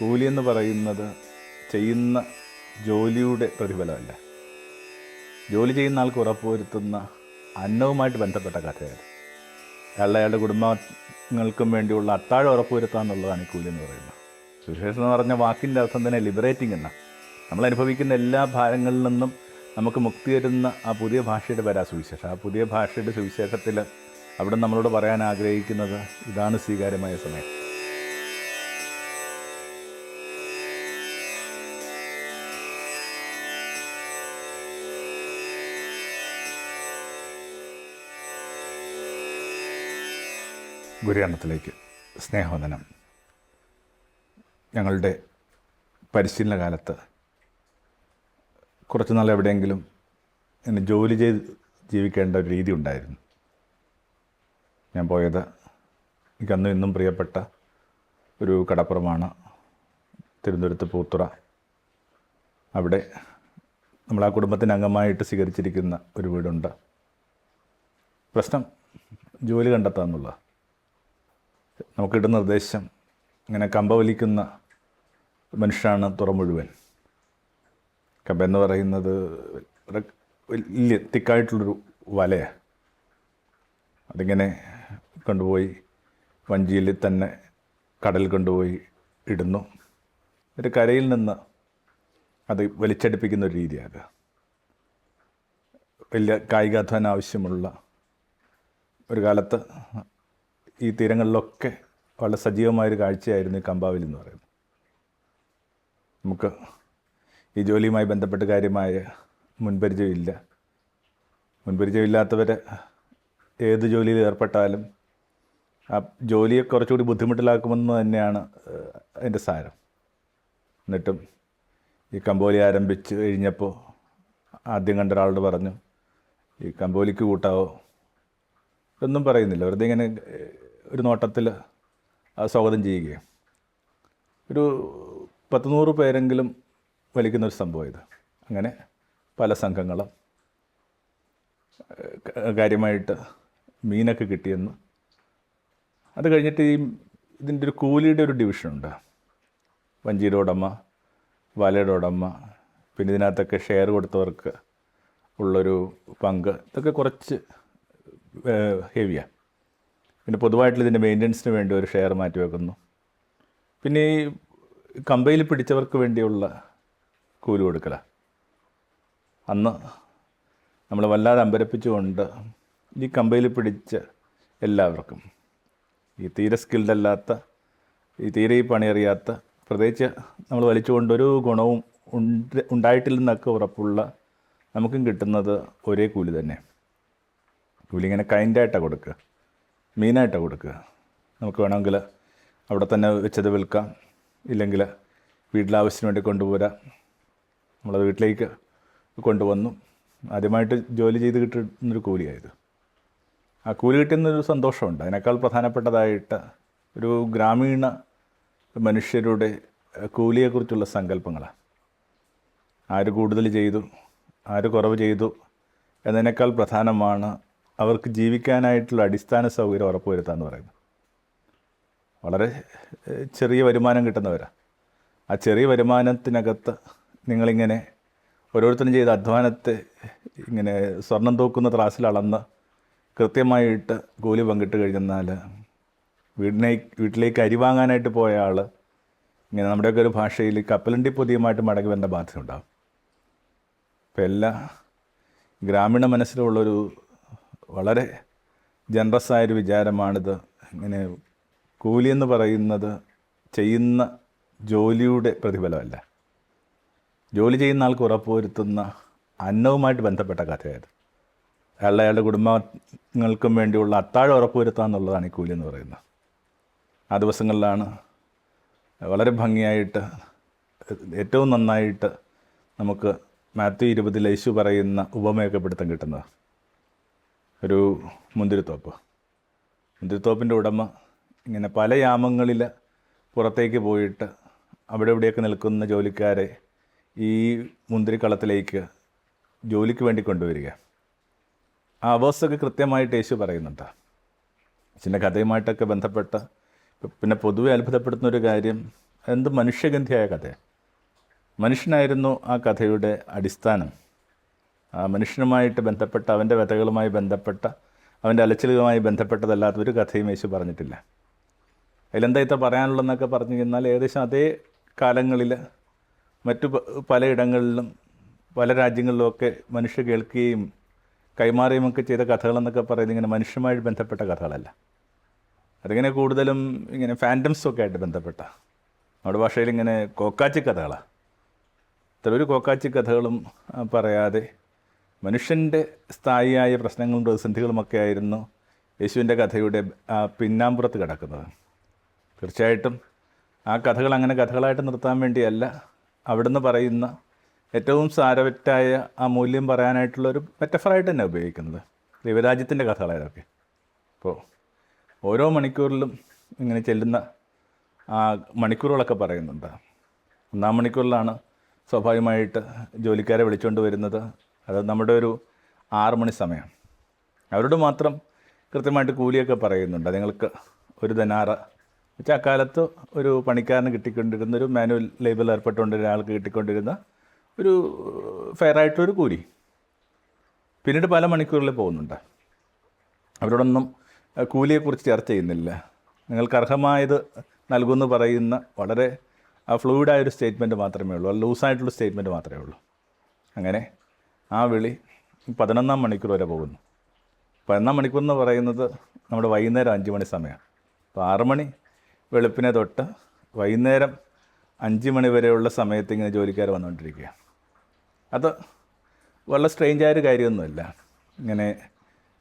കൂലിയെന്ന് പറയുന്നത് ചെയ്യുന്ന ജോലിയുടെ പ്രതിഫലമല്ല. ജോലി ചെയ്യുന്ന ആൾക്ക് ഉറപ്പുവരുത്തുന്ന അന്നവുമായിട്ട് ബന്ധപ്പെട്ട കഥയാണ്. അയാളുടെ കുടുംബങ്ങൾക്കും വേണ്ടിയുള്ള അത്താഴം ഉറപ്പുവരുത്തുക എന്നുള്ളതാണ് ഈ കൂലി എന്ന് പറയുന്നത്. സുവിശേഷം എന്ന് പറഞ്ഞ വാക്കിൻ്റെ അർത്ഥം തന്നെ ലിബറേറ്റിംഗ് എന്നാണ്. നമ്മൾ അനുഭവിക്കുന്ന എല്ലാ ഭാരങ്ങളിൽ നിന്നും നമുക്ക് മുക്തി തരുന്ന ആ പുതിയ ഭാഷയുടെ പേരാ സുവിശേഷം. ആ പുതിയ ഭാഷയുടെ സുവിശേഷത്തിൽ അവിടെ നമ്മളോട് പറയാൻ ആഗ്രഹിക്കുന്നത് ഇതാണ് സ്വീകാര്യമായ സമയം. ഗുരുയാണത്തിലേക്ക് സ്നേഹവന്ദനം. ഞങ്ങളുടെ പരിശീലന കാലത്ത് കുറച്ച് നാൾ എവിടെയെങ്കിലും എന്നെ ജോലി ചെയ്ത് ജീവിക്കേണ്ട ഒരു രീതി ഉണ്ടായിരുന്നു. ഞാൻ പോയത് എനിക്കന്നും ഇന്നും പ്രിയപ്പെട്ട ഒരു കടപ്പുറമാണ്, തിരുവനന്തപുരത്ത് പൂത്തുറ. അവിടെ നമ്മൾ ആ കുടുംബത്തിൻ്റെ അംഗമായിട്ട് സ്വീകരിച്ചിരിക്കുന്ന ഒരു വീടുണ്ട്. പ്രശ്നം ജോലി കണ്ടെത്തുക എന്നുള്ളത്. നമുക്ക് കിട്ടുന്ന നിർദ്ദേശം ഇങ്ങനെ കമ്പ വലിക്കുന്ന മനുഷ്യനാണ് തുറ മുഴുവൻ. കമ്പ എന്ന് പറയുന്നത് വലിയ തിക്കായിട്ടുള്ളൊരു വലയാണ്. അതിങ്ങനെ കൊണ്ടുപോയി വഞ്ചിയിൽ തന്നെ കടലിൽ കൊണ്ടുപോയി ഇടുന്നു. ഒരു കരയിൽ നിന്ന് അത് വലിച്ചടിപ്പിക്കുന്ന ഒരു രീതിയാണ്. വലിയ കായികാധ്വാനം ആവശ്യമുള്ള ഒരു കാലത്ത് ഈ തീരങ്ങളിലൊക്കെ വളരെ സജീവമായൊരു കാഴ്ചയായിരുന്നു ഈ കമ്പാവലി എന്ന് പറയുന്നത്. നമുക്ക് ഈ ജോലിയുമായി ബന്ധപ്പെട്ട് കാര്യമായ മുൻപരിചയമില്ലാത്തവർ ഏത് ജോലിയിൽ ഏർപ്പെട്ടാലും ആ ജോലിയെ കുറച്ചുകൂടി ബുദ്ധിമുട്ടിലാക്കുമെന്ന് തന്നെയാണ് അതിൻ്റെ സാരം. എന്നിട്ടും ഈ കമ്പോലി ആരംഭിച്ച് കഴിഞ്ഞപ്പോൾ ആദ്യം കണ്ട ഒരാളോട് പറഞ്ഞു, ഈ കമ്പോലിക്ക് കൂട്ടാവോ? ഒന്നും പറയുന്നില്ല, വെറുതെ ഇങ്ങനെ ഒരു നോട്ടത്തിൽ സ്വാഗതം ചെയ്യുകയും. ഒരു 10-100 പേരെങ്കിലും വലിക്കുന്നൊരു സംഭവം ഇത്. അങ്ങനെ പല സംഘങ്ങളും കാര്യമായിട്ട് മീനൊക്കെ കിട്ടിയെന്ന്. അത് കഴിഞ്ഞിട്ട് ഇതിൻ്റെ ഒരു കൂലിയുടെ ഒരു ഡിവിഷനുണ്ട്. വഞ്ചിയുടെ ഉടമ, വലയുടെ ഉടമ, പിന്നെ ഇതിനകത്തൊക്കെ ഷെയർ കൊടുത്തവർക്ക് ഉള്ളൊരു പങ്ക്, ഇതൊക്കെ കുറച്ച് ഹെവിയാണ്. പിന്നെ പൊതുവായിട്ടുള്ള ഇതിൻ്റെ മെയിൻ്റനൻസിന് വേണ്ടി ഒരു ഷെയർ മാറ്റി വെക്കുന്നു. പിന്നെ ഈ കമ്പയിൽ പിടിച്ചവർക്ക് വേണ്ടിയുള്ള കൂലി കൊടുക്കലാണ്. അന്ന് നമ്മൾ വല്ലാതെ അമ്പരപ്പിച്ചുകൊണ്ട് ഈ കമ്പയിൽ പിടിച്ച എല്ലാവർക്കും, ഈ തീരെ സ്കിൽഡ് അല്ലാത്ത, ഈ തീരെ ഈ പണിയറിയാത്ത, പ്രത്യേകിച്ച് നമ്മൾ വലിച്ചുകൊണ്ടൊരു ഗുണവും ഉണ്ടായിട്ടില്ലെന്നൊക്കെ ഉറപ്പുള്ള നമുക്കും കിട്ടുന്നത് ഒരേ കൂലി തന്നെ. കൂലി ഇങ്ങനെ കൈൻഡായിട്ടാണ് കൊടുക്കുക, മീനായിട്ടാണ് കൊടുക്കുക. നമുക്ക് വേണമെങ്കിൽ അവിടെ തന്നെ വെച്ചത് വിൽക്കാം, ഇല്ലെങ്കിൽ വീട്ടിലാവശ്യത്തിന് വേണ്ടി കൊണ്ടുപോരാം. നമ്മളത് വീട്ടിലേക്ക് കൊണ്ടുവന്നു. ആദ്യമായിട്ട് ജോലി ചെയ്ത് കിട്ടുന്നൊരു കൂലിയായത്. ആ കൂലി കിട്ടുന്നൊരു സന്തോഷമുണ്ട്. അതിനേക്കാൾ പ്രധാനപ്പെട്ടതായിട്ട് ഒരു ഗ്രാമീണ മനുഷ്യരുടെ കൂലിയെക്കുറിച്ചുള്ള സങ്കല്പങ്ങളാണ്. ആര് കൂടുതൽ ചെയ്തു, ആര് കുറവ് ചെയ്തു എന്നതിനേക്കാൾ പ്രധാനമാണ് അവർക്ക് ജീവിക്കാനായിട്ടുള്ള അടിസ്ഥാന സൗകര്യം ഉറപ്പുവരുത്താമെന്ന് പറയുന്നത്. വളരെ ചെറിയ വരുമാനം കിട്ടുന്നവരാണ്. ആ ചെറിയ വരുമാനത്തിനകത്ത് നിങ്ങളിങ്ങനെ ഓരോരുത്തരും ചെയ്ത അധ്വാനത്തെ ഇങ്ങനെ സ്വർണം തൂക്കുന്ന ത്രാസിൽ അളന്ന് കൃത്യമായിട്ട് കൂലി പങ്കിട്ട് കഴിഞ്ഞാൽ വീട്ടിലേക്ക് അരി വാങ്ങാനായിട്ട് പോയ ആൾ ഇങ്ങനെ നമ്മുടെയൊക്കെ ഒരു ഭാഷയിൽ കപ്പലണ്ടി പൊതിയുമായിട്ട് മടങ്ങി വരേണ്ട ബാധ്യത ഉണ്ടാകും. അപ്പോൾ എല്ലാ ഗ്രാമീണ മനസ്സിലുള്ളൊരു വളരെ ജനറസായൊരു വിചാരമാണിത്. ഇങ്ങനെ കൂലിയെന്ന് പറയുന്നത് ചെയ്യുന്ന ജോലിയുടെ പ്രതിഫലമല്ല. ജോലി ചെയ്യുന്ന ആൾക്ക് ഉറപ്പുവരുത്തുന്ന അന്നവുമായിട്ട് ബന്ധപ്പെട്ട കഥയായത്. അയാളുടെ കുടുംബങ്ങൾക്കും വേണ്ടിയുള്ള അത്താഴം ഉറപ്പുവരുത്തുക എന്നുള്ളതാണ് ഈ കൂലി എന്ന് പറയുന്നത്. ആ ദിവസങ്ങളിലാണ് വളരെ ഭംഗിയായിട്ട്, ഏറ്റവും നന്നായിട്ട് നമുക്ക് മാത്യു 20 യേശു പറയുന്ന ഉപമയൊക്കെ പിടുത്തം കിട്ടുന്നത്. ഒരു മുന്തിരിത്തോപ്പിൻ്റെ ഉടമ ഇങ്ങനെ പല യാമങ്ങളിൽ പുറത്തേക്ക് പോയിട്ട് അവിടെ ഇവിടെയൊക്കെ നിൽക്കുന്ന ജോലിക്കാരെ ഈ മുന്തിരിക്കളത്തിലേക്ക് ജോലിക്ക് വേണ്ടി കൊണ്ടുവരിക. ആ അവസ്ഥയൊക്കെ കൃത്യമായിട്ട് യേശു പറയുന്നുണ്ട്. യേശുവിൻ്റെ കഥയുമായിട്ടൊക്കെ ബന്ധപ്പെട്ട പിന്നെ പൊതുവെ അത്ഭുതപ്പെടുത്തുന്നൊരു കാര്യം, എന്ത് മനുഷ്യഗന്ധിയായ കഥയാണ്. മനുഷ്യനായിരുന്നു ആ കഥയുടെ അടിസ്ഥാനം. ആ മനുഷ്യനുമായിട്ട് ബന്ധപ്പെട്ട, അവൻ്റെ വ്യഥകളുമായി ബന്ധപ്പെട്ട, അവൻ്റെ അലച്ചിലുകളുമായി ബന്ധപ്പെട്ടതല്ലാത്ത ഒരു കഥയും യേശു പറഞ്ഞിട്ടില്ല. അതിലെന്താ ഇത്ര പറയാനുള്ളതെന്നൊക്കെ പറഞ്ഞു കഴിഞ്ഞാൽ ഏകദേശം അതേ കാലങ്ങളിൽ മറ്റു പലയിടങ്ങളിലും പല രാജ്യങ്ങളിലുമൊക്കെ മനുഷ്യർ കേൾക്കുകയും കൈമാറുകയുമൊക്കെ ചെയ്ത കഥകളെന്നൊക്കെ പറയുന്നത് ഇങ്ങനെ മനുഷ്യനുമായി ബന്ധപ്പെട്ട കഥകളല്ല. അതിങ്ങനെ കൂടുതലും ഇങ്ങനെ ഫാൻറ്റംസൊക്കെ ആയിട്ട് ബന്ധപ്പെട്ട, നമ്മുടെ ഭാഷയിൽ ഇങ്ങനെ കോക്കാച്ചി കഥകളാണ്. ഇത്ര ഒരു കോക്കാച്ചി കഥകളും പറയാതെ മനുഷ്യൻ്റെ സ്ഥായിയായ പ്രശ്നങ്ങളും പ്രതിസന്ധികളുമൊക്കെ ആയിരുന്നു യേശുവിൻ്റെ കഥയുടെ പിന്നാമ്പുറത്ത് കിടക്കുന്നത്. തീർച്ചയായിട്ടും ആ കഥകൾ അങ്ങനെ കഥകളായിട്ട് നിർത്താൻ വേണ്ടിയല്ല, അവിടുന്ന് പറയുന്ന ഏറ്റവും സാരവറ്റായ ആ മൂല്യം പറയാനായിട്ടുള്ളൊരു മെറ്റഫറായിട്ട് തന്നെ ഉപയോഗിക്കുന്നത്. ദൈവരാജ്യത്തിൻ്റെ കഥകളായതൊക്കെ. അപ്പോൾ ഓരോ മണിക്കൂറിലും ഇങ്ങനെ ചെല്ലുന്ന ആ മണിക്കൂറുകളൊക്കെ പറയുന്നുണ്ട്. 1-ാം മണിക്കൂറിലാണ് സ്വാഭാവികമായിട്ട് ജോലിക്കാരെ വിളിച്ചുകൊണ്ട് വരുന്നത്. അത് നമ്മുടെ ഒരു 6 മണി സമയം. അവരോട് മാത്രം കൃത്യമായിട്ട് കൂലിയൊക്കെ പറയുന്നുണ്ട്. നിങ്ങൾക്ക് 1 ദിനാറ വെച്ചാൽ അക്കാലത്ത് ഒരു പണിക്കാരന് കിട്ടിക്കൊണ്ടിരുന്ന, ഒരു മാനുവൽ ലേബറിൽ ഏർപ്പെട്ടുകൊണ്ടിരുന്ന ആൾക്ക് കിട്ടിക്കൊണ്ടിരുന്ന ഒരു ഫെയറായിട്ടൊരു കൂലി. പിന്നീട് പല മണിക്കൂറിൽ പോകുന്നുണ്ട്. അവരോടൊന്നും കൂലിയെക്കുറിച്ച് ചർച്ച ചെയ്യുന്നില്ല. നിങ്ങൾക്ക് അർഹമായത് നൽകുമെന്ന് പറയുന്ന വളരെ ഫ്ലൂയിഡായൊരു സ്റ്റേറ്റ്മെൻറ്റ് മാത്രമേ ഉള്ളൂ, ലൂസായിട്ടുള്ള സ്റ്റേറ്റ്മെൻറ്റ് മാത്രമേ ഉള്ളൂ. അങ്ങനെ ആ വിളി 11-ാം മണിക്കൂർ വരെ പോകുന്നു. 11-ാം മണിക്കൂർ എന്ന് പറയുന്നത് നമ്മുടെ വൈകുന്നേരം 5 മണി സമയമാണ്. അപ്പോൾ 6 മണി വെളുപ്പിനെ തൊട്ട് വൈകുന്നേരം 5 മണി വരെയുള്ള സമയത്ത് ഇങ്ങനെ ജോലിക്കാർ വന്നുകൊണ്ടിരിക്കുക. അത് വളരെ സ്ട്രെയിഞ്ചായൊരു കാര്യമൊന്നുമില്ല. ഇങ്ങനെ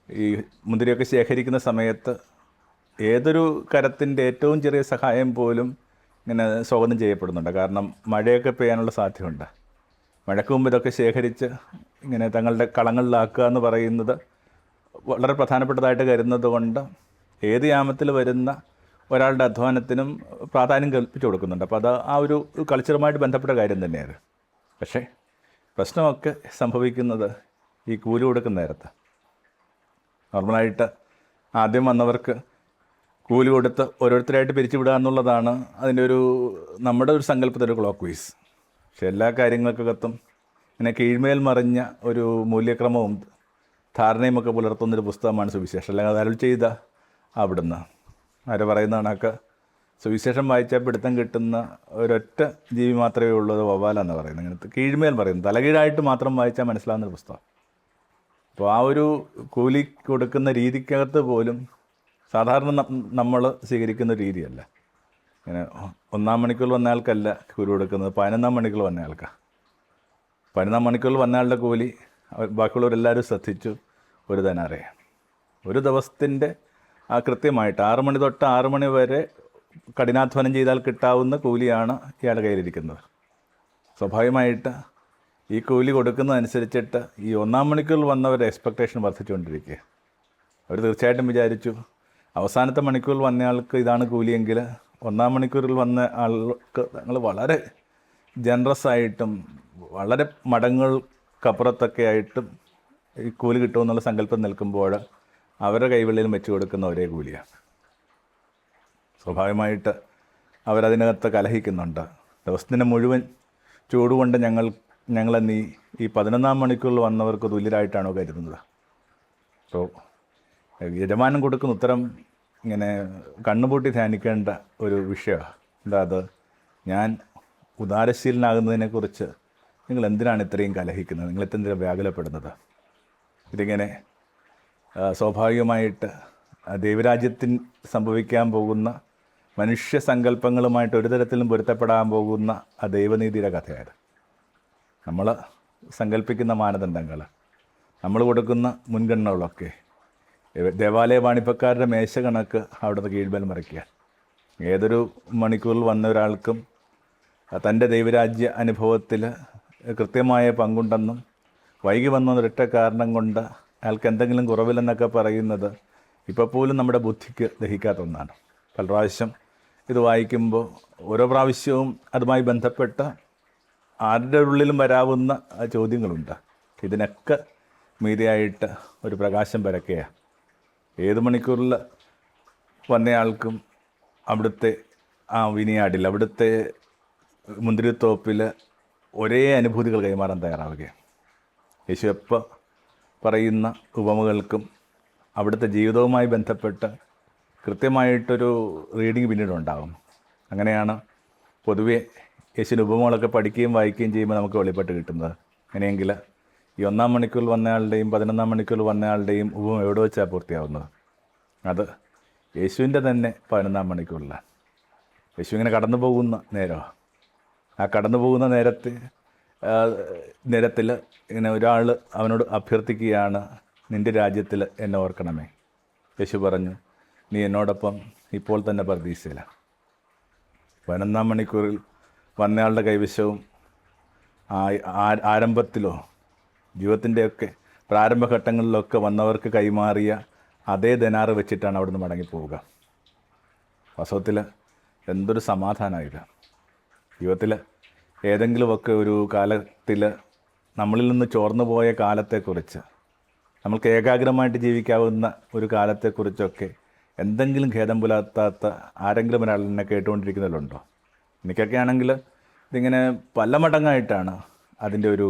ഈ മുന്തിരിയൊക്കെ ശേഖരിക്കുന്ന സമയത്ത് ഏതൊരു കരത്തിൻ്റെ ഏറ്റവും ചെറിയ സഹായം പോലും ഇങ്ങനെ സ്വാഗതം ചെയ്യപ്പെടുന്നുണ്ട്. കാരണം മഴയൊക്കെ പെയ്യാനുള്ള സാധ്യതയുണ്ട്. മഴയ്ക്ക് മുമ്പ് ഇതൊക്കെ ശേഖരിച്ച് ഇങ്ങനെ തങ്ങളുടെ കളങ്ങളിലാക്കുക എന്ന് പറയുന്നത് വളരെ പ്രധാനപ്പെട്ടതായിട്ട് കരുതുന്നത് കൊണ്ട് ഏത് യാമത്തിൽ വരുന്ന ഒരാളുടെ അധ്വാനത്തിനും പ്രാധാന്യം കൽപ്പിച്ചു കൊടുക്കുന്നുണ്ട്. അപ്പോൾ അത് ആ ഒരു കൾച്ചറുമായിട്ട് ബന്ധപ്പെട്ട കാര്യം തന്നെയാണ്. പക്ഷേ പ്രശ്നമൊക്കെ സംഭവിക്കുന്നത് ഈ കൂലി കൊടുക്കുന്ന നേരത്ത്. നോർമലായിട്ട് ആദ്യം വന്നവർക്ക് കൂലി കൊടുത്ത് ഓരോരുത്തരായിട്ട് പിരിച്ചു വിടുക എന്നുള്ളതാണ് അതിൻ്റെ ഒരു നമ്മുടെ ഒരു സങ്കല്പത്തിൻ്റെ ക്ലോക്ക് വൈസ്. പക്ഷെ എല്ലാ കാര്യങ്ങൾക്കകത്തും ഇങ്ങനെ കീഴ്മേൽ മറിഞ്ഞ ഒരു മൂല്യക്രമവും ധാരണയുമൊക്കെ പുലർത്തുന്നൊരു പുസ്തകമാണ് സുവിശേഷം. അല്ലെങ്കിൽ അത് അരുൾ ചെയ്ത അവിടുന്ന് ആര് പറയുന്ന കണക്ക് സുവിശേഷം വായിച്ചാൽ പിടുത്തം കിട്ടുന്ന ഒരൊറ്റ ജീവി മാത്രമേ ഉള്ളൂ, അത് വവ്വാലെന്ന് പറയുന്നത്. ഇങ്ങനത്തെ കീഴ്മേൽ പറയുന്നത് തലകീഴായിട്ട് മാത്രം വായിച്ചാൽ മനസ്സിലാകുന്നൊരു പുസ്തകം. അപ്പോൾ ആ ഒരു കൂലി കൊടുക്കുന്ന രീതിക്കകത്ത് പോലും സാധാരണ നമ്മൾ സ്വീകരിക്കുന്ന രീതിയല്ല. ഇങ്ങനെ 1-ാം മണിക്കൂറിൽ വന്ന ആൾക്കല്ല കൂലി കൊടുക്കുന്നത്, 11-ാം മണിക്കൂറിൽ വന്ന ആൾക്കാണ്. 11-ാം മണിക്കൂറിൽ വന്ന ആളുടെ കൂലി ബാക്കിയുള്ളവരെല്ലാവരും ശ്രദ്ധിച്ചു 1 ദിനാറേ. ഒരു ദിവസത്തിൻ്റെ ആ കൃത്യമായിട്ട് 6 മണി തൊട്ട് 6 മണി വരെ കഠിനാധ്വാനം ചെയ്താൽ കിട്ടാവുന്ന കൂലിയാണ് ഇയാളുടെ കയ്യിലിരിക്കുന്നത്. സ്വാഭാവികമായിട്ട് ഈ കൂലി കൊടുക്കുന്നതനുസരിച്ചിട്ട് ഈ 1-ാം മണിക്കൂറിൽ വന്നവരുടെ എക്സ്പെക്റ്റേഷൻ വർദ്ധിച്ചുകൊണ്ടിരിക്കുക. അവർ തീർച്ചയായിട്ടും വിചാരിച്ചു അവസാനത്തെ മണിക്കൂറിൽ വന്നയാൾക്ക് ഇതാണ് കൂലിയെങ്കിൽ 1-ാം മണിക്കൂറിൽ വന്ന ആൾക്ക് ഞങ്ങൾ വളരെ ജനറസ് ആയിട്ടും വളരെ മടങ്ങൾക്കപ്പുറത്തൊക്കെ ആയിട്ടും ഈ കൂലി കിട്ടുമെന്നുള്ള സങ്കല്പം നിൽക്കുമ്പോൾ അവരുടെ കൈവെള്ളിയിൽ വെച്ച് കൊടുക്കുന്ന ഒരേ കൂലിയാണ്. സ്വാഭാവികമായിട്ട് അവരതിനകത്ത് കലഹിക്കുന്നുണ്ട്. ദിവസത്തിന് മുഴുവൻ ചൂടുകൊണ്ട് ഞങ്ങളെ നീ ഈ 11-ാം മണിക്കൂറിൽ വന്നവർക്ക് തുല്യരായിട്ടാണോ കരുതുന്നത്? അപ്പോൾ യജമാനൻ കൊടുക്കുന്ന ഉത്തരം ഇങ്ങനെ കണ്ണുപൂട്ടി ധ്യാനിക്കേണ്ട ഒരു വിഷയമാണ്. എന്താ അത്? ഞാൻ ഉദാരശീലനാകുന്നതിനെക്കുറിച്ച് നിങ്ങൾ എന്തിനാണ് ഇത്രയും കലഹിക്കുന്നത്? നിങ്ങൾ എന്തിനാണ് വ്യാകുലപ്പെടുന്നത്? ഇതിങ്ങനെ സ്വാഭാവികമായിട്ട് ദൈവരാജ്യത്തിൽ സംഭവിക്കാൻ പോകുന്ന മനുഷ്യ സങ്കല്പങ്ങളുമായിട്ട് ഒരു തരത്തിലും പൊരുത്തപ്പെടാൻ പോകുന്ന ആ ദൈവനീതിയുടെ കഥയാണ്. നമ്മൾ സങ്കല്പിക്കുന്ന മാനദണ്ഡങ്ങൾ, നമ്മൾ കൊടുക്കുന്ന മുൻഗണനകളൊക്കെ ദേവാലയ വാണിഭക്കാരുടെ മേശ കണക്ക് അവിടുത്തെ കീഴ്മേൽ മറിക്കുക. ഏതൊരു മണിക്കൂറിൽ വന്ന ഒരാൾക്കും തൻ്റെ ദൈവരാജ്യ അനുഭവത്തിൽ കൃത്യമായ പങ്കുണ്ടെന്നും വൈകി വന്ന ഒരൊറ്റ കാരണം കൊണ്ട് അയാൾക്ക് എന്തെങ്കിലും കുറവില്ലെന്നൊക്കെ പറയുന്നത് ഇപ്പോൾ പോലും നമ്മുടെ ബുദ്ധിക്ക് ദഹിക്കാത്ത ഒന്നാണ്. പല പ്രാവശ്യം ഇത് വായിക്കുമ്പോൾ ഓരോ പ്രാവശ്യവും അതുമായി ബന്ധപ്പെട്ട ആരുടെ ഉള്ളിലും വരാവുന്ന ചോദ്യങ്ങളുണ്ട്. ഇതിനൊക്കെ മീതിയായിട്ട് ഒരു പ്രകാശം പരക്കുകയാണ്. ഏത് മണിക്കൂറിൽ വന്നയാൾക്കും അവിടുത്തെ ആ വിനിയാടിൽ അവിടുത്തെ മുന്തിരിത്തോപ്പിൽ ഒരേ അനുഭൂതികൾ കൈമാറാൻ തയ്യാറാവുകയാണ്. യേശു എപ്പോൾ പറയുന്ന ഉപമകൾക്കും അവിടുത്തെ ജീവിതവുമായി ബന്ധപ്പെട്ട് കൃത്യമായിട്ടൊരു റീഡിങ് പിന്നീടുണ്ടാകും. അങ്ങനെയാണ് പൊതുവെ യേശുവിൻ്റെ ഉപമകളൊക്കെ പഠിക്കുകയും വായിക്കുകയും ചെയ്യുമ്പോൾ നമുക്ക് വെളിപ്പെട്ട് കിട്ടുന്നത്. അങ്ങനെയെങ്കിൽ ഈ 1-ാം മണിക്കൂറിൽ വന്നയാളുടെയും 11-ാം മണിക്കൂറിൽ വന്നയാളുടെയും ഉപമ എവിടെ വെച്ചാണ് പൂർത്തിയാവുന്നത്? അത് യേശുവിൻ്റെ തന്നെ 11-ാം മണിക്കൂറിലാണ്. യേശു ഇങ്ങനെ കടന്നു പോകുന്ന നേരമാണ്. ആ കടന്നു പോകുന്ന നേരത്തിൽ ഇങ്ങനെ ഒരാൾ അവനോട് അഭ്യർത്ഥിക്കുകയാണ്, നിൻ്റെ രാജ്യത്തിൽ എന്നെ ഓർക്കണമേ. യേശു പറഞ്ഞു, നീ എന്നോടൊപ്പം ഇപ്പോൾ തന്നെ പർദീസയിലാണ്. 11-ാം മണിക്കൂറിൽ വന്നയാളുടെ കൈവശവും ആരംഭത്തിലോ ജീവിതത്തിൻ്റെയൊക്കെ പ്രാരംഭഘട്ടങ്ങളിലൊക്കെ വന്നവർക്ക് കൈമാറിയ അതേ ദിനാറ് വെച്ചിട്ടാണ് അവിടുന്ന് മടങ്ങിപ്പോവുക. വാസ്തവത്തിൽ എന്തൊരു സമാധാനമായില്ല. ജീവിതത്തിൽ ഏതെങ്കിലുമൊക്കെ ഒരു കാലത്തിൽ നമ്മളിൽ നിന്ന് ചോർന്നു പോയ കാലത്തെക്കുറിച്ച്, നമ്മൾക്ക് ഏകാഗ്രമായിട്ട് ജീവിക്കാവുന്ന ഒരു കാലത്തെക്കുറിച്ചൊക്കെ എന്തെങ്കിലും ഖേദം പുലർത്താത്ത ആരെങ്കിലും ഒരാൾ എന്നെ കേട്ടുകൊണ്ടിരിക്കുന്നതിലുണ്ടോ? എനിക്കൊക്കെ ആണെങ്കിൽ ഇതിങ്ങനെ പല മടങ്ങായിട്ടാണ് അതിൻ്റെ ഒരു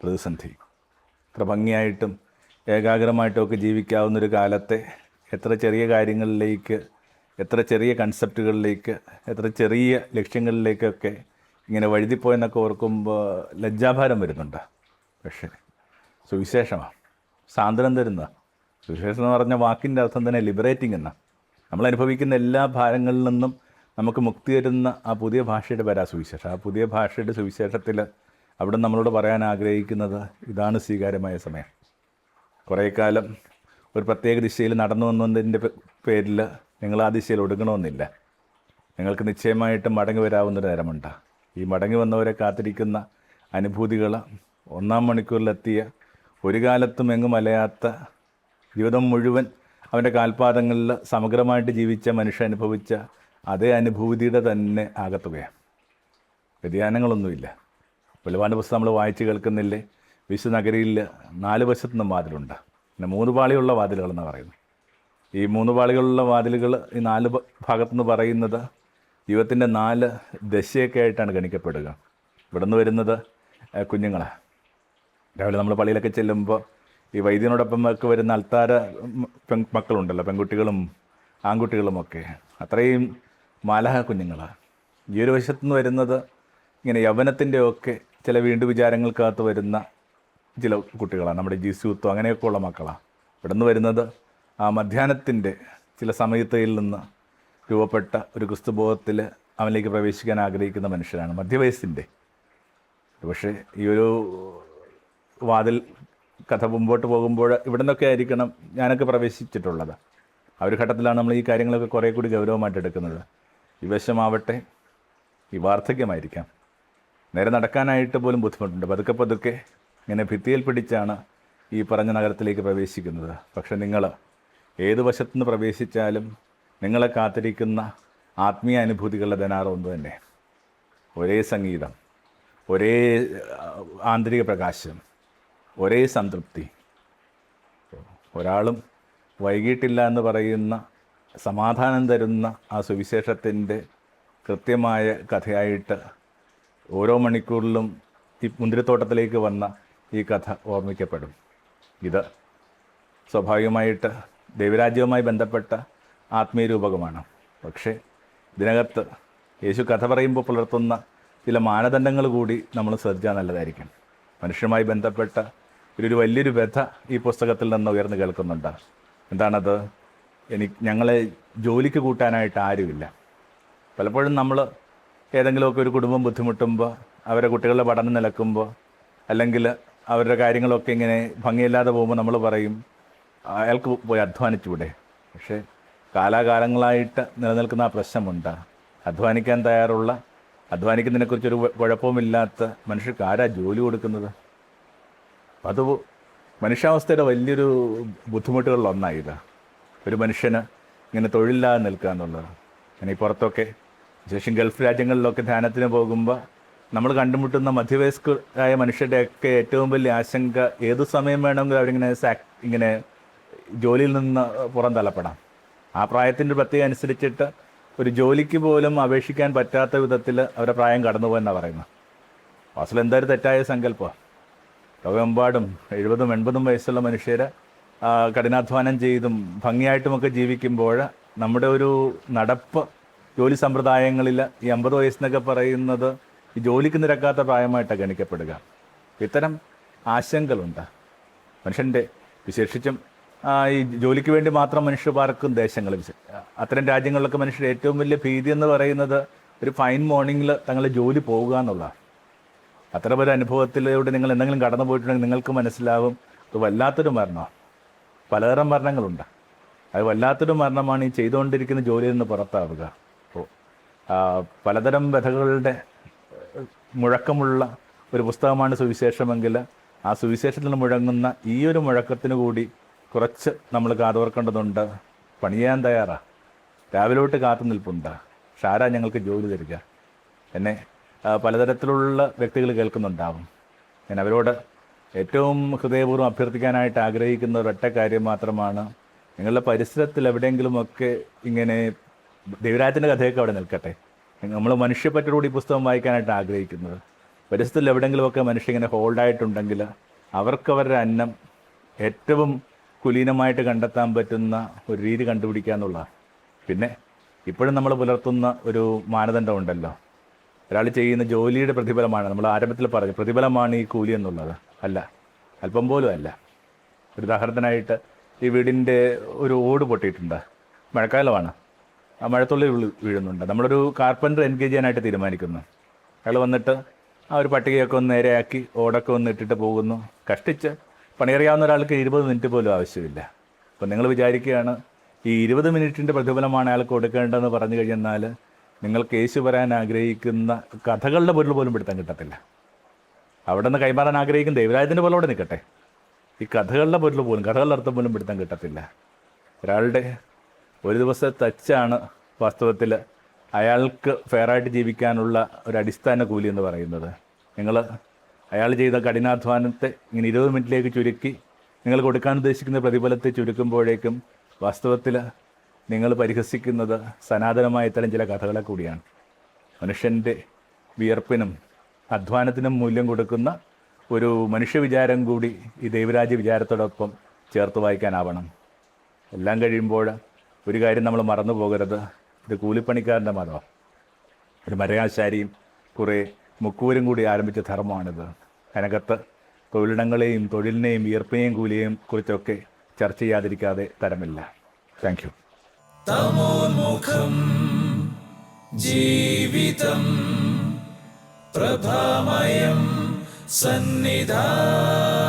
പ്രതിസന്ധി. എത്ര ഭംഗിയായിട്ടും ഏകാഗ്രമായിട്ടുമൊക്കെ ജീവിക്കാവുന്നൊരു കാലത്തെ എത്ര ചെറിയ കാര്യങ്ങളിലേക്ക്, എത്ര ചെറിയ കൺസെപ്റ്റുകളിലേക്ക്, എത്ര ചെറിയ ലക്ഷ്യങ്ങളിലേക്കൊക്കെ ഇങ്ങനെ വഴുതിപ്പോയെന്നൊക്കെ ഓർക്കുമ്പോൾ ലജ്ജാഭാരം വരുന്നുണ്ട്. പക്ഷേ സുവിശേഷമാണ് സാന്ത്വനം തരുന്ന. സുവിശേഷം എന്ന് പറഞ്ഞ വാക്കിൻ്റെ അർത്ഥം തന്നെ ലിബറേറ്റിംഗ് എന്നാണ്. നമ്മൾ അനുഭവിക്കുന്ന എല്ലാ ഭാരങ്ങളിൽ നിന്നും നമുക്ക് മുക്തി തരുന്ന ആ പുതിയ ഭാഷയുടെ പേരാ സുവിശേഷം. ആ പുതിയ ഭാഷയുടെ സുവിശേഷത്തിൽ അവിടെ നമ്മളോട് പറയാൻ ആഗ്രഹിക്കുന്നത് ഇതാണ് സ്വീകാര്യമായ സമയം. കുറേ കാലം ഒരു പ്രത്യേക ദിശയിൽ നടന്നു വന്നതിൻ്റെ പേരിൽ നിങ്ങൾ ആ ദിശയിൽ ഒടുങ്ങണമെന്നില്ല. നിങ്ങൾക്ക് നിശ്ചയമായിട്ട് മടങ്ങി വരാവുന്നൊരു നേരമുണ്ട്. ഈ മടങ്ങി വന്നവരെ കാത്തിരിക്കുന്ന അനുഭൂതികൾ 1-ാം മണിക്കൂറിലെത്തിയ, ഒരു കാലത്തും എങ്ങും അലയാത്ത, ജീവിതം മുഴുവൻ അവൻ്റെ കാൽപാദങ്ങളിൽ സമഗ്രമായിട്ട് ജീവിച്ച മനുഷ്യൻ അനുഭവിച്ച അതേ അനുഭൂതിയുടെ തന്നെ ആകത്തുകയാണ്. വ്യതിയാനങ്ങളൊന്നുമില്ല. വെളിപാടിൻ്റെ പുസ്തകം നമ്മൾ വായിച്ച് കേൾക്കുന്നില്ലേ? വിശുദ്ധ നഗരിയിൽ 4 വശത്തുനിന്നും വാതിലുണ്ട്. പിന്നെ 3 പാളിയുള്ള വാതിലുകളെന്ന് പറയുന്നു. ഈ 3 പാളികളുള്ള വാതിലുകൾ ഈ 4 ഭാഗത്തുനിന്ന് പറയുന്നത് ജീവിതത്തിൻ്റെ 4 ദശയൊക്കെ ആയിട്ടാണ് ഗണിക്കപ്പെടുക. ഇവിടെ നിന്ന് വരുന്നത് കുഞ്ഞുങ്ങളാണ്. രാവിലെ നമ്മൾ പള്ളിയിലൊക്കെ ചെല്ലുമ്പോൾ ഈ വൈദ്യനോടൊപ്പം ഒക്കെ വരുന്ന അൾത്താര മക്കളുണ്ടല്ലോ, പെൺകുട്ടികളും ആൺകുട്ടികളുമൊക്കെ, അത്രയും മാലഹ കുഞ്ഞുങ്ങളാണ്. ഈ ഒരു വശത്തു നിന്ന് വരുന്നത് ഇങ്ങനെ യൗവനത്തിൻ്റെയൊക്കെ ചില വീണ്ടും വിചാരങ്ങൾക്കകത്ത് വരുന്ന ചില കുട്ടികളാണ്, നമ്മുടെ ജിസ്യൂത്തോ അങ്ങനെയൊക്കെ ഉള്ള മക്കളാണ്. ഇവിടെ നിന്ന് വരുന്നത് ആ മധ്യാഹ്നത്തിൻ്റെ ചില സമയത്തയിൽ നിന്ന് രൂപപ്പെട്ട ഒരു ക്രിസ്തുബോധത്തിൽ അവനിലേക്ക് പ്രവേശിക്കാൻ ആഗ്രഹിക്കുന്ന മനുഷ്യരാണ്, മധ്യവയസ്സിൻ്റെ. പക്ഷേ ഈ ഒരു വാതിൽ കഥ മുമ്പോട്ട് പോകുമ്പോൾ ഇവിടെ നിന്നൊക്കെ ആയിരിക്കണം ഞാനൊക്കെ പ്രവേശിച്ചിട്ടുള്ളത്. ആ ഒരു ഘട്ടത്തിലാണ് നമ്മൾ ഈ കാര്യങ്ങളൊക്കെ കുറേ കൂടി ഗൗരവമായിട്ട് എടുക്കുന്നത്. ഈ വശമാവട്ടെ ഈ വാർദ്ധക്യമായിരിക്കാം. നേരെ നടക്കാനായിട്ട് പോലും ബുദ്ധിമുട്ടുണ്ട്. പതുക്കെ പതുക്കെ ഇങ്ങനെ ഭിത്തിയിൽ പിടിച്ചാണ് ഈ പറഞ്ഞ നഗരത്തിലേക്ക് പ്രവേശിക്കുന്നത്. പക്ഷെ നിങ്ങൾ ഏത് വശത്തുനിന്ന് പ്രവേശിച്ചാലും നിങ്ങളെ കാത്തിരിക്കുന്ന ആത്മീയ അനുഭൂതികളുടെ ധനാറ് ഒന്ന് തന്നെ. ഒരേ സംഗീതം, ഒരേ ആന്തരിക പ്രകാശം, ഒരേ സംതൃപ്തി. ഒരാളും വൈകിട്ടില്ല എന്ന് പറയുന്ന സമാധാനം തരുന്ന ആ സുവിശേഷത്തിൻ്റെ കൃത്യമായ കഥയായിട്ട് ഓരോ മണിക്കൂറിലും ഈ മുന്തിരിത്തോട്ടത്തിലേക്ക് വന്ന ഈ കഥ ഓർമ്മിക്കപ്പെടും. ഇത് സ്വാഭാവികമായിട്ട് ദൈവരാജ്യവുമായി ബന്ധപ്പെട്ട ആത്മീയ രൂപകമാണ്. പക്ഷേ ഇതിനകത്ത് യേശു കഥ പറയുമ്പോൾ പുലർത്തുന്ന ചില മാനദണ്ഡങ്ങൾ കൂടി നമ്മൾ ശ്രദ്ധിച്ചാൽ നല്ലതായിരിക്കും. മനുഷ്യരുമായി ബന്ധപ്പെട്ട ഒരു വലിയൊരു വ്യഥ ഈ പുസ്തകത്തിൽ നിന്ന് ഉയർന്നു കേൾക്കുന്നുണ്ട്. എന്താണത്? ഞങ്ങളെ ജോലിക്ക് കൂട്ടാനായിട്ട് ആരുമില്ല. പലപ്പോഴും നമ്മൾ ഏതെങ്കിലുമൊക്കെ ഒരു കുടുംബം ബുദ്ധിമുട്ടുമ്പോൾ, അവരുടെ കുട്ടികളുടെ പഠനം നിലക്കുമ്പോൾ, അല്ലെങ്കിൽ അവരുടെ കാര്യങ്ങളൊക്കെ ഇങ്ങനെ ഭംഗിയില്ലാതെ പോകുമ്പോൾ നമ്മൾ പറയും അയാൾക്ക് പോയി അധ്വാനിച്ചൂടെ. പക്ഷേ കാലാകാലങ്ങളായിട്ട് നിലനിൽക്കുന്ന ആ പ്രശ്നമുണ്ട്. അധ്വാനിക്കാൻ തയ്യാറുള്ള, അധ്വാനിക്കുന്നതിനെക്കുറിച്ചൊരു കുഴപ്പവുമില്ലാത്ത മനുഷ്യർക്ക് ആരാ ജോലി കൊടുക്കുന്നത്? അത് മനുഷ്യാവസ്ഥയുടെ വലിയൊരു ബുദ്ധിമുട്ടുകളിലൊന്നായത്. ഒരു മനുഷ്യന് ഇങ്ങനെ തൊഴിലില്ലാതെ നിൽക്കുക എന്നുള്ളത്. ഇങ്ങനെ ഈ പുറത്തൊക്കെ വിശേഷം ഗൾഫ് രാജ്യങ്ങളിലൊക്കെ ധ്യാനത്തിന് പോകുമ്പോൾ നമ്മൾ കണ്ടുമുട്ടുന്ന മധ്യവയസ്കരായ മനുഷ്യരുടെയൊക്കെ ഏറ്റവും വലിയ ആശങ്ക ഏതു സമയം വേണമെങ്കിലും അവരിങ്ങനെ ഇങ്ങനെ ജോലിയിൽ നിന്ന് പുറന്തള്ളപ്പെടാം. ആ പ്രായത്തിൻ്റെ പ്രത്യേകം അനുസരിച്ചിട്ട് ഒരു ജോലിക്ക് പോലും അപേക്ഷിക്കാൻ പറ്റാത്ത വിധത്തിൽ അവരുടെ പ്രായം കടന്നു പോകുമെന്നാണ് പറയുന്നത്. വാസ്തവത്തിൽ എന്തായാലും തെറ്റായ സങ്കല്പമാണ്. ലോകമെമ്പാടും 70-80 വയസ്സുള്ള മനുഷ്യർ കഠിനാധ്വാനം ചെയ്തും ഭംഗിയായിട്ടുമൊക്കെ ജീവിക്കുമ്പോൾ നമ്മുടെ ഒരു നടപ്പ് ജോലി സമ്പ്രദായങ്ങളിൽ ഈ 50 വയസ്സെന്നൊക്കെ പറയുന്നത് ഈ ജോലിക്ക് നിരക്കാത്ത പ്രായമായിട്ടാണ് ഗണിക്കപ്പെടുക. ഇത്തരം ആശങ്കകളുണ്ട് മനുഷ്യൻ്റെ. വിശേഷിച്ചും ഈ ജോലിക്ക് വേണ്ടി മാത്രം മനുഷ്യർ പാർക്കും ദേശങ്ങൾ, അത്തരം രാജ്യങ്ങളിലൊക്കെ മനുഷ്യരുടെ ഏറ്റവും വലിയ ഭീതി എന്ന് പറയുന്നത് ഒരു ഫൈൻ മോർണിംഗിൽ തങ്ങളുടെ ജോലി പോവുക എന്നുള്ളതാണ്. അത്തരമൊരു അനുഭവത്തിലൂടെ നിങ്ങൾ എന്തെങ്കിലും കടന്നു പോയിട്ടുണ്ടെങ്കിൽ നിങ്ങൾക്ക് മനസ്സിലാവും അത് വല്ലാത്തൊരു മരണമാണ്. പലതരം മരണങ്ങളുണ്ട്. അത് വല്ലാത്തൊരു മരണമാണ് ഈ ചെയ്തുകൊണ്ടിരിക്കുന്ന ജോലിയിൽ നിന്ന് പുറത്താവുക. അപ്പോൾ പലതരം വ്യഥകളുടെ മുഴക്കമുള്ള ഒരു പുസ്തകമാണ് സുവിശേഷമെങ്കിൽ ആ സുവിശേഷത്തിൽ മുഴങ്ങുന്ന ഈ ഒരു മുഴക്കത്തിന് കൂടി കുറച്ച് നമ്മൾ കാതോർക്കേണ്ടതുണ്ട്. പണിയാൻ തയ്യാറാണ്, രാവിലെ തൊട്ട് കാത്തു നിൽപ്പുണ്ട്, പക്ഷെ ആരാ ഞങ്ങൾക്ക് ജോലി തരിക? എന്നെ പലതരത്തിലുള്ള വ്യക്തികൾ കേൾക്കുന്നുണ്ടാവും. ഞാൻ അവരോട് ഏറ്റവും ഹൃദയപൂർവ്വം അഭ്യർത്ഥിക്കാനായിട്ട് ആഗ്രഹിക്കുന്ന ഒരൊറ്റ കാര്യം മാത്രമാണ്, നിങ്ങളുടെ പരിസരത്തിൽ എവിടെയെങ്കിലുമൊക്കെ ഇങ്ങനെ ദൈവരാജൻ്റെ കഥയൊക്കെ അവിടെ നിൽക്കട്ടെ. നമ്മൾ മനുഷ്യപ്പറ്റോടുകൂടി പുസ്തകം വായിക്കാനായിട്ട് ആഗ്രഹിക്കുന്നത്. പരിസരത്തിൽ എവിടെയെങ്കിലുമൊക്കെ മനുഷ്യൻ ഇങ്ങനെ ഹോൾഡായിട്ടുണ്ടെങ്കിൽ അവർക്കവരുടെ അന്നം ഏറ്റവും കുലീനമായിട്ട് കണ്ടെത്താൻ പറ്റുന്ന ഒരു രീതി കണ്ടുപിടിക്കുക എന്നുള്ളതാണ്. പിന്നെ ഇപ്പോഴും നമ്മൾ പുലർത്തുന്ന ഒരു മാനദണ്ഡമുണ്ടല്ലോ, ഒരാൾ ചെയ്യുന്ന ജോലിയുടെ പ്രതിഫലമാണ്, നമ്മൾ ആരംഭത്തിൽ പറഞ്ഞു പ്രതിഫലമാണ് ഈ കൂലി എന്നുള്ളത്. അല്ല, അല്പം പോലും അല്ല. ഒരു ഉദാഹരണത്തിനായിട്ട് ഈ വീടിൻ്റെ ഒരു ഓട് പൊട്ടിയിട്ടുണ്ട്, മഴക്കാലമാണ്, ആ മഴത്തുള്ളി വീഴുന്നുണ്ട്. നമ്മളൊരു കാർപ്പൻ്റർ എൻഗേജ് ചെയ്യാനായിട്ട് തീരുമാനിക്കുന്നു. അയാൾ വന്നിട്ട് ആ ഒരു പട്ടികയൊക്കെ ഒന്ന് നേരെയാക്കി ഓടൊക്കെ ഒന്ന് ഇട്ടിട്ട് പോകുന്നു. കഷ്ടിച്ച് പണിയറിയാവുന്ന ഒരാൾക്ക് 20 മിനിറ്റ് പോലും ആവശ്യമില്ല. അപ്പോൾ നിങ്ങൾ വിചാരിക്കുകയാണ് ഈ 20 മിനിറ്റിൻ്റെ പ്രതിഫലമാണ് അയാൾക്ക് കൊടുക്കേണ്ടതെന്ന് പറഞ്ഞു കഴിഞ്ഞാൽ നിങ്ങൾക്ക് യേശു പറയാൻ ആഗ്രഹിക്കുന്ന കഥകളുടെ പൊരുൾ പോലും പിടുത്തം കിട്ടത്തില്ല. അവിടെ നിന്ന് കൈമാറാൻ ആഗ്രഹിക്കുന്ന ദൈവരാജ്യത്തിൻ്റെ പോലെ അവിടെ നിൽക്കട്ടെ, ഈ കഥകളുടെ പൊരുൾ പോലും, കഥകളുടെ അർത്ഥം പോലും പിടുത്തം കിട്ടത്തില്ല. ഒരാളുടെ ഒരു ദിവസത്തെ തച്ചാണ് വാസ്തവത്തിൽ അയാൾക്ക് ഫെയറായിട്ട് ജീവിക്കാനുള്ള ഒരു അടിസ്ഥാന കൂലി എന്ന് പറയുന്നത്. നിങ്ങൾ അയാൾ ചെയ്ത കഠിനാധ്വാനത്തെ ഇങ്ങനെ 20 മിനിറ്റിലേക്ക് ചുരുക്കി നിങ്ങൾ കൊടുക്കാൻ ഉദ്ദേശിക്കുന്ന പ്രതിഫലത്തെ ചുരുക്കുമ്പോഴേക്കും വാസ്തവത്തിൽ നിങ്ങൾ പരിഹസിക്കുന്നത് സനാതനമായ ഇത്തരം ചില കഥകളെ കൂടിയാണ്. മനുഷ്യൻ്റെ വിയർപ്പിനും അധ്വാനത്തിനും മൂല്യം കൊടുക്കുന്ന ഒരു മനുഷ്യവിചാരം കൂടി ഈ ദൈവരാജ്യ വിചാരത്തോടൊപ്പം ചേർത്ത് വായിക്കാനാവണം. എല്ലാം കഴിയുമ്പോൾ ഒരു കാര്യം നമ്മൾ മറന്നു പോകരുത്, ഇത് കൂലിപ്പണിക്കാരൻ്റെ മതം. ഒരു മരയാശാരിയും കുറേ മുക്കൂരും കൂടി ആരംഭിച്ച ധർമ്മമാണിത്. അതിനകത്ത് തൊഴിലിടങ്ങളെയും തൊഴിലിനെയും വിയർപ്പിനെയും കൂലിയെയും കുറിച്ചൊക്കെ ചർച്ച ചെയ്യാതിരിക്കാതെ തരമില്ല. Thank you. തമോന്മുഖം ജീവിതം പ്രഭാമയം സന്നിധാനം.